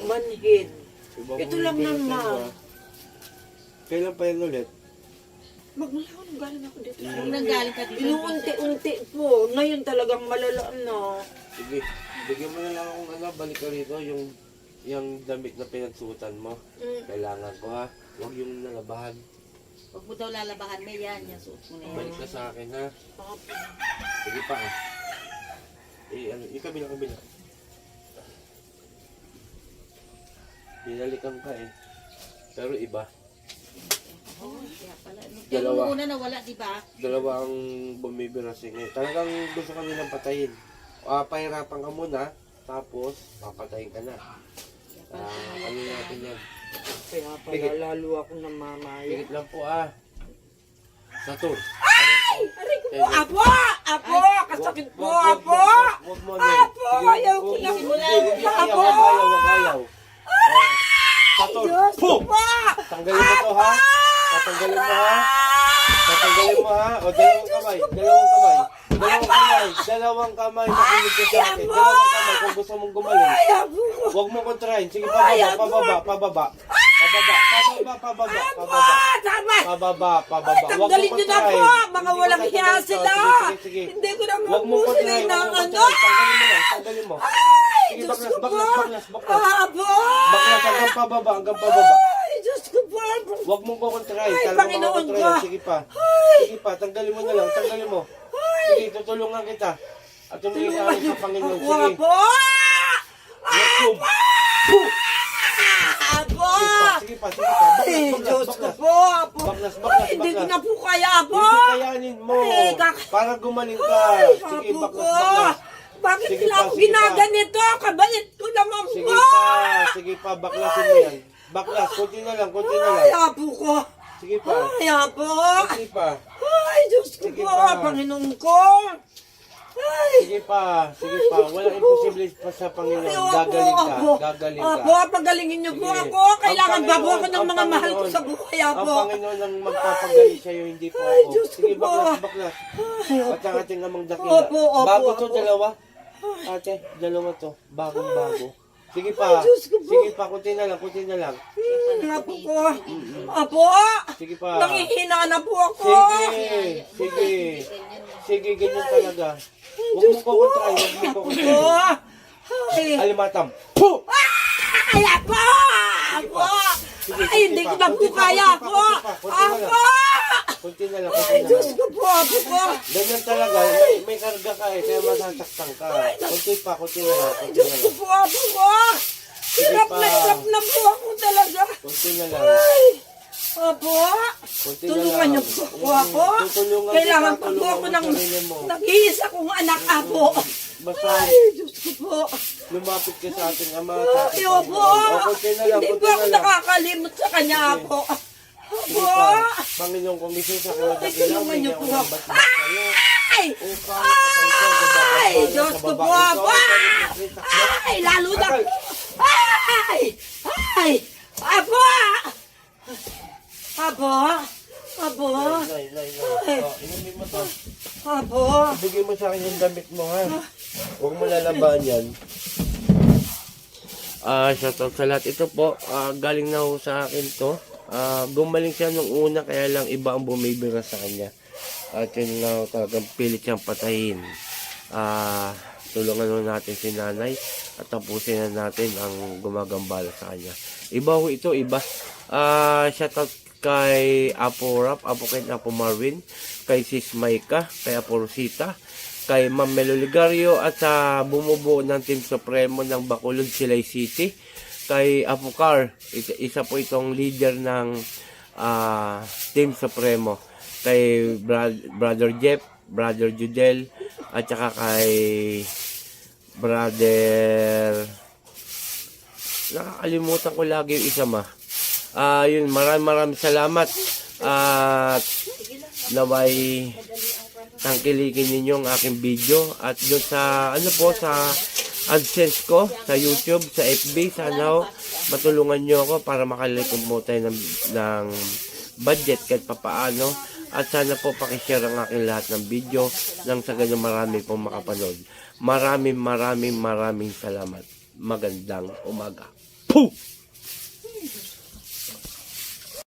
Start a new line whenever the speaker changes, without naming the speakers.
manhid.
Iba
Ito
mo
lang
yung
naman.
pinatay, ba? Kailan pa yan ulit?
Magmulaw, galing ako dito.
Kung nanggaling ka dito.
Inuunti-unti po. Ngayon talagang malala na.
Sige, bigyan mo na lang akong balik ka rito, yung damit na pinagsuotan mo. Kailangan ko ha. Huwag yung nalabahan.
Huwag mo daw lalabahan. May yan. Yan, suot mo na yan.
Balik ka sa akin ha. Sige pa ha. Kabila. Binalikan ka eh. Pero iba.
Oh, kaya pala.
Dalawa.
Yung una nawala, di ba?
Dalawa ang bumibirasing eh. Talagang gusto ka nilang patayin. Pahirapan ka muna, tapos papatayin ka na. Ano natin yan?
Kaya pala lalo ako namamaya.
Pigit lang po Satur.
Ay! Aray ko po! Apo! Apo! Kasakit po! Apo!
Huwag mo
Apo! Ayaw ko na po! Apo!
Huwag ayaw. Satur.
Diyos ko po!
Tanggalin mo to ha. Tatanggalin mo ha. Tatanggalin mo ha. O, dalawang kamay. Dalawang kamay. Makinig ka sa akin. Dalawang kamay kung gusto mong gumaling.
Ay, apo ko!
Huwag mo kontrahin. Sige, pababa. Pababa.
Tanggalin nyo na po! Mga walang hiya sila!
Sige.
Hindi ko na
Huwag mo
mabusin
kontrahin.
ng ano!
Tanggalin mo.
Ay!
Sige,
Diyos ko po!
baklas.
Apo!
Baklas hanggang pababa.
Ay! Diyos ko po!
Huwag mong kukontrahin.
Ay,
Talagang
Panginoon
kukontrahin.
ko.
Sige pa. Tanggalin mo na lang. Tanggalin mo. Sige, tutulungan kita. At tumingin ka rin sa Panginoon.
Ako,
Sige.
Apo!
Yakum.
Apo!
Sige pa.
Ay, Diyos ko po! Apo!
Baklas.
Hindi ko na po kaya, Apo!
Hindi kayanin mo.
Ay,
Para gumaling ka.
Ay,
Sige,
Apo ko!
baklas.
Bakit
Sige
nila
pa,
ako
sige pa.
ginaganito? Kabait ko naman po!
Sige pa. Baklasin mo yan. Baklas. Kunti na lang.
Ay, Apo ko!
Sige pa.
Ay, Apo!
Sige pa.
Ay, Diyos ko
Sige
po!
pa.
Panginoon ko! Ay!
Sige pa. Walang imposible pa sa Panginoon. Gagaling ka.
Apo, pagalingin niyo po
Sige.
ako. Kailangan
Ang
ba po ako
Panginoon,
ng
ang
mga mahal ko
Panginoon,
sa buhay,
Ang
Apo?
Panginoon ang magpapagaling sa'yo, hindi po
Ay,
ako.
Diyos ko
Sige,
po.
baklas.
Ay,
At ang ating amang dakila.
Opo,
Bago to,
opo.
dalawa. Ate, dalawa to. Bagong-bago. Sige pa.
Ay, Diyos ko po.
Sige pa, kunti na lang.
Apo ko. Apo!
Sige pa.
Nangihina na po ako.
Sige, ganyan talaga. Huwag mo kukontrahin,
Apo! Ay!
Alimatam.
Ay, Apo! Apo! Ay, hindi ko na po kaya, Apo! Apo!
Kunti na lang.
Ay, Diyos ko po, Apo ko!
Ganyan talaga, may karga ka kaya masasaktan ka. Kunti na lang.
Ay, Diyos ko po, Apo ko! Hirap na po ako talaga.
Kunti na lang.
Ay! Apo!
Kunti na
Tulungan
lang.
niyo po ako.
Tutulungan
Kailangan
kita,
pa po
tulungan
ako
mo
ng
sarili mo.
nag-iisa kong anak, Apo.
Basta
Ay, Diyos ko po.
lumapit ka sa ating ama. Sa ating
Ay, Apo.
Panginoon. Kunti na lang,
Hindi
kunti
po ako
na lang.
nakakalimot sa kanya, Apo.
Sige
Apo!
pa. Panginoon, kung isa sa kanya
Ay, tulungan niyo po ako.
sa'yo.
Ay! Ay! Diyos ko po, Apo! Ay! Lalo na po! Ay! Ay! Apo! Apo! Apo!
Inumin mo to.
Apo!
Ibigay mo sa akin yung damit mo, ha? Huwag mo lalaban yan. Shoutout sa lahat. Ito po, galing na ho sa akin to. Gumaling siya nung una, kaya lang iba ang bumibira sa kanya. At yun na talagang pilit siyang patayin. Tulungan ho natin si nanay at tapusin na natin ang gumagambala sa kanya. Iba ho ito, iba. Shoutout kay Apo Rap, Apo Kent, Apo Marvin, kay Sis Maika, kay Apo Rosita, kay Ma'am Melo Ligario at sa bumubuo ng Team Supremo ng Bacolod, Silay City, kay Apo Car, isa po itong leader ng Team Supremo, kay Brother Jeff, Brother Judel, at saka kay Brother, nakakalimutan ko lagi yung isa yun, maraming salamat at naway tangkilikin ninyo ang aking video at doon sa sa AdSense ko sa YouTube, sa FB, sana matulungan nyo ako para makalikom mo tayo ng budget kahit papaano at sana po pakishare ang aking lahat ng video nang sa ganun marami pong makapanood. Maraming salamat. magandang umaga. Puh!